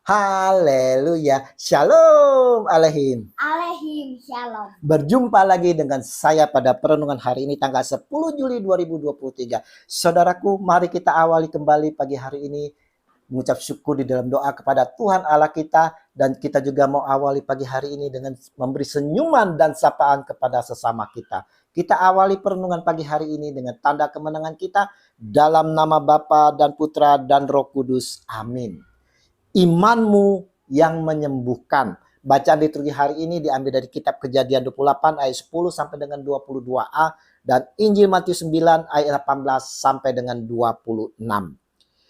Haleluya. Shalom Alehim. Alehim Shalom. Berjumpa lagi dengan saya pada perenungan hari ini tanggal 10 Juli 2023. Saudaraku, mari kita awali kembali pagi hari ini mengucap syukur di dalam doa kepada Tuhan Allah kita. Dan kita juga mau awali pagi hari ini dengan memberi senyuman dan sapaan kepada sesama kita. Kita awali perenungan pagi hari ini dengan tanda kemenangan kita dalam nama Bapa dan Putra dan Roh Kudus. Amin. Imanmu yang menyembuhkan. Bacaan liturgi hari ini diambil dari kitab Kejadian 28 ayat 10 sampai dengan 22a dan Injil Matius 9 ayat 18 sampai dengan 26.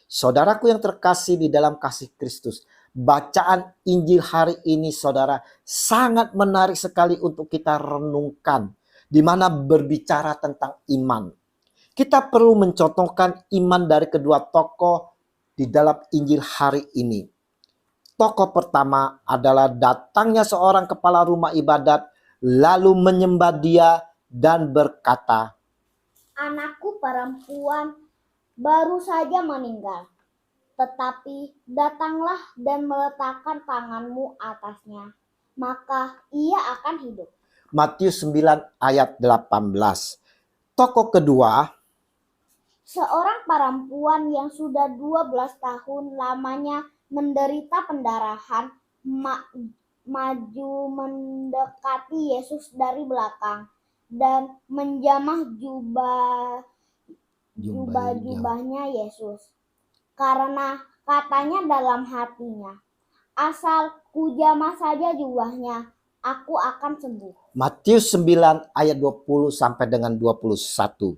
Saudaraku yang terkasih di dalam kasih Kristus, bacaan Injil hari ini saudara sangat menarik sekali untuk kita renungkan, di mana berbicara tentang iman. Kita perlu mencontohkan iman dari kedua tokoh di dalam Injil hari ini. Tokoh pertama adalah datangnya seorang kepala rumah ibadat lalu menyembah dia dan berkata, "Anakku perempuan baru saja meninggal, tetapi datanglah dan meletakkan tanganmu atasnya, maka ia akan hidup." Matius 9 ayat 18. Tokoh kedua, seorang perempuan yang sudah 12 tahun lamanya menderita pendarahan maju mendekati Yesus dari belakang dan menjamah jubahnya Yesus. Karena katanya dalam hatinya, "Asal kujamah saja jubahnya, aku akan sembuh." Matius 9 ayat 20 sampai dengan 21.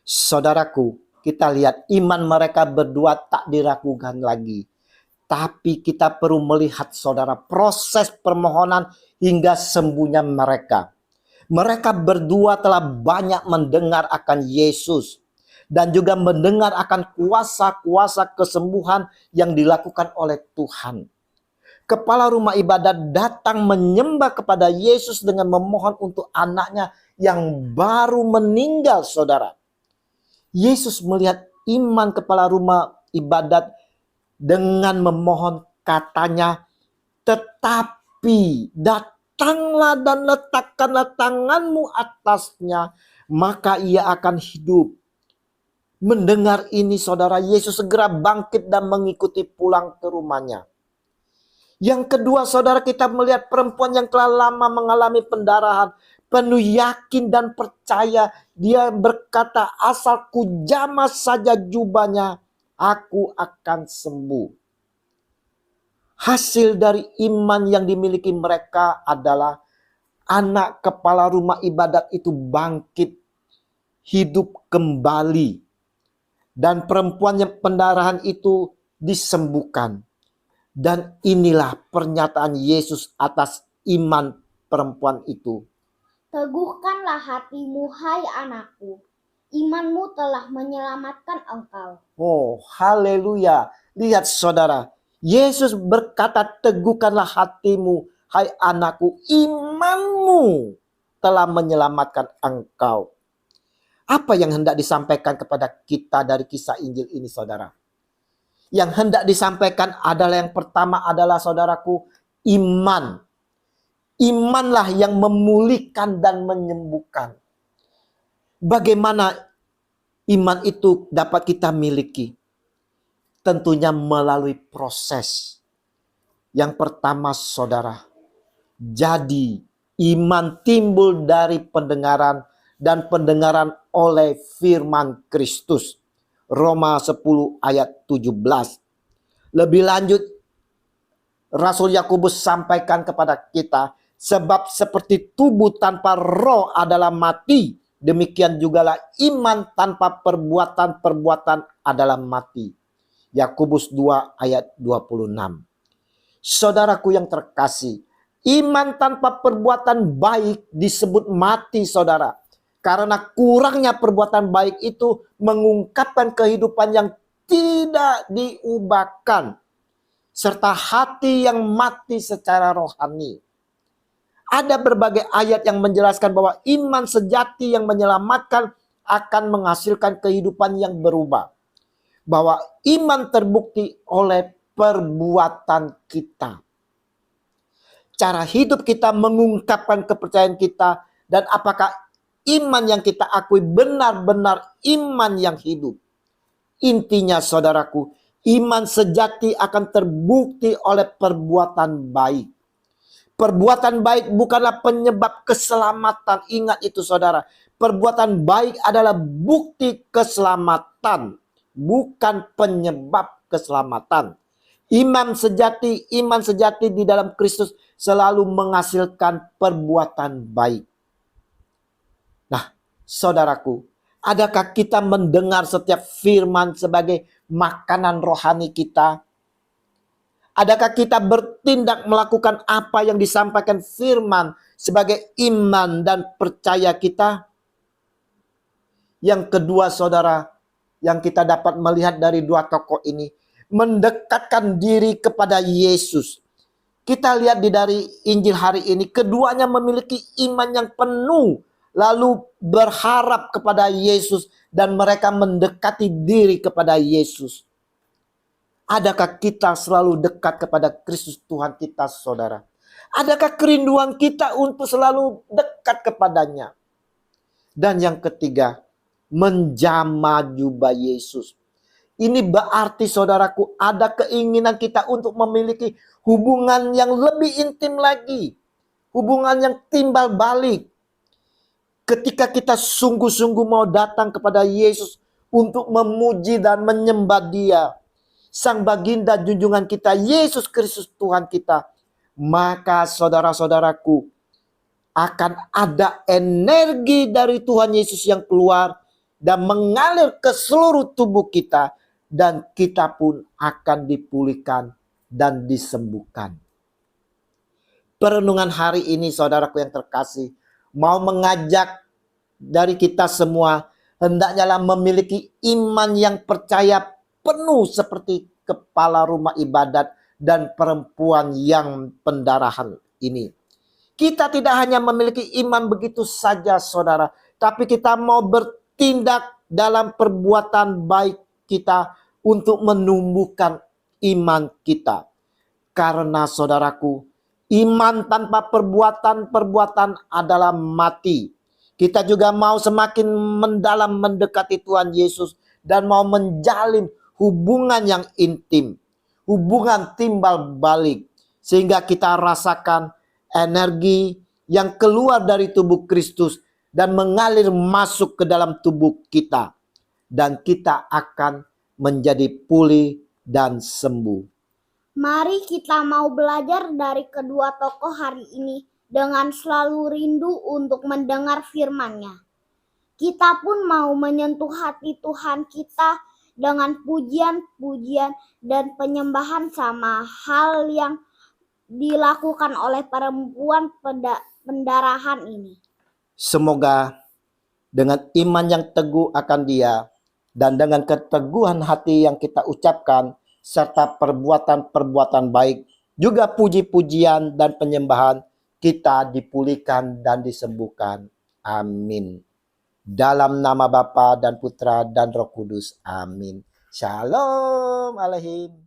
Saudaraku, kita lihat iman mereka berdua tak diragukan lagi. Tapi kita perlu melihat saudara proses permohonan hingga sembuhnya mereka. Mereka berdua telah banyak mendengar akan Yesus. Dan juga mendengar akan kuasa-kuasa kesembuhan yang dilakukan oleh Tuhan. Kepala rumah ibadat datang menyembah kepada Yesus dengan memohon untuk anaknya yang baru meninggal saudara. Yesus melihat iman kepala rumah ibadat dengan memohon, katanya, "Tetapi datanglah dan letakkanlah tanganmu atasnya, maka ia akan hidup." Mendengar ini saudara, Yesus segera bangkit dan mengikuti pulang ke rumahnya. Yang kedua saudara, kita melihat perempuan yang telah lama mengalami pendarahan. Penuh yakin dan percaya, dia berkata, "Asal kujamah saja jubahnya, aku akan sembuh." Hasil dari iman yang dimiliki mereka adalah anak kepala rumah ibadat itu bangkit, hidup kembali. Dan perempuan yang pendarahan itu disembuhkan. Dan inilah pernyataan Yesus atas iman perempuan itu. "Teguhkanlah hatimu, hai anakku. Imanmu telah menyelamatkan engkau." Oh, haleluya. Lihat saudara, Yesus berkata, "Teguhkanlah hatimu, hai anakku. Imanmu telah menyelamatkan engkau." Apa yang hendak disampaikan kepada kita dari kisah Injil ini saudara? Yang hendak disampaikan adalah yang pertama adalah saudaraku, iman. Imanlah yang memulihkan dan menyembuhkan. Bagaimana iman itu dapat kita miliki? Tentunya melalui proses. Yang pertama saudara, jadi iman timbul dari pendengaran dan pendengaran oleh firman Kristus. Roma 10 ayat 17. Lebih lanjut, Rasul Yakobus sampaikan kepada kita, sebab seperti tubuh tanpa roh adalah mati, demikian jugalah iman tanpa perbuatan-perbuatan adalah mati. Yakobus 2 ayat 26. Saudaraku yang terkasih, iman tanpa perbuatan baik disebut mati saudara. Karena kurangnya perbuatan baik itu mengungkapkan kehidupan yang tidak diubahkan. Serta hati yang mati secara rohani. Ada berbagai ayat yang menjelaskan bahwa iman sejati yang menyelamatkan akan menghasilkan kehidupan yang berubah. Bahwa iman terbukti oleh perbuatan kita. Cara hidup kita mengungkapkan kepercayaan kita, dan apakah iman yang kita akui benar-benar iman yang hidup. Intinya saudaraku, iman sejati akan terbukti oleh perbuatan baik. Perbuatan baik bukanlah penyebab keselamatan. Ingat itu saudara. Perbuatan baik adalah bukti keselamatan, bukan penyebab keselamatan. Iman sejati di dalam Kristus selalu menghasilkan perbuatan baik. Nah, saudaraku, adakah kita mendengar setiap firman sebagai makanan rohani kita? Adakah kita bertindak melakukan apa yang disampaikan firman sebagai iman dan percaya kita? Yang kedua saudara, yang kita dapat melihat dari dua tokoh ini, mendekatkan diri kepada Yesus. Kita lihat dari Injil hari ini, keduanya memiliki iman yang penuh, lalu berharap kepada Yesus, dan mereka mendekati diri kepada Yesus. Adakah kita selalu dekat kepada Kristus Tuhan kita, saudara? Adakah kerinduan kita untuk selalu dekat kepadanya? Dan yang ketiga, menjamah jubah Yesus. Ini berarti saudaraku, ada keinginan kita untuk memiliki hubungan yang lebih intim lagi. Hubungan yang timbal balik. Ketika kita sungguh-sungguh mau datang kepada Yesus untuk memuji dan menyembah Dia, Sang Baginda junjungan kita, Yesus Kristus Tuhan kita, maka saudara-saudaraku, akan ada energi dari Tuhan Yesus yang keluar dan mengalir ke seluruh tubuh kita, dan kita pun akan dipulihkan dan disembuhkan. Perenungan hari ini saudaraku yang terkasih, mau mengajak dari kita semua, hendaknya memiliki iman yang percaya penuh seperti kepala rumah ibadat dan perempuan yang pendarahan ini. Kita tidak hanya memiliki iman begitu saja saudara, tapi kita mau bertindak dalam perbuatan baik kita untuk menumbuhkan iman kita. Karena saudaraku, iman tanpa perbuatan adalah mati. Kita juga mau semakin mendalam mendekati Tuhan Yesus dan mau menjalin hubungan yang intim, hubungan timbal balik, sehingga kita rasakan energi yang keluar dari tubuh Kristus dan mengalir masuk ke dalam tubuh kita, dan kita akan menjadi pulih dan sembuh. Mari kita mau belajar dari kedua tokoh hari ini dengan selalu rindu untuk mendengar firman-Nya. Kita pun mau menyentuh hati Tuhan kita dengan pujian-pujian dan penyembahan sama hal yang dilakukan oleh perempuan pendarahan ini. Semoga dengan iman yang teguh akan Dia dan dengan keteguhan hati yang kita ucapkan serta perbuatan-perbuatan baik, juga puji-pujian dan penyembahan, kita dipulihkan dan disembuhkan. Amin. Dalam nama Bapa dan Putra dan Roh Kudus. Amin. Shalom Aleihim.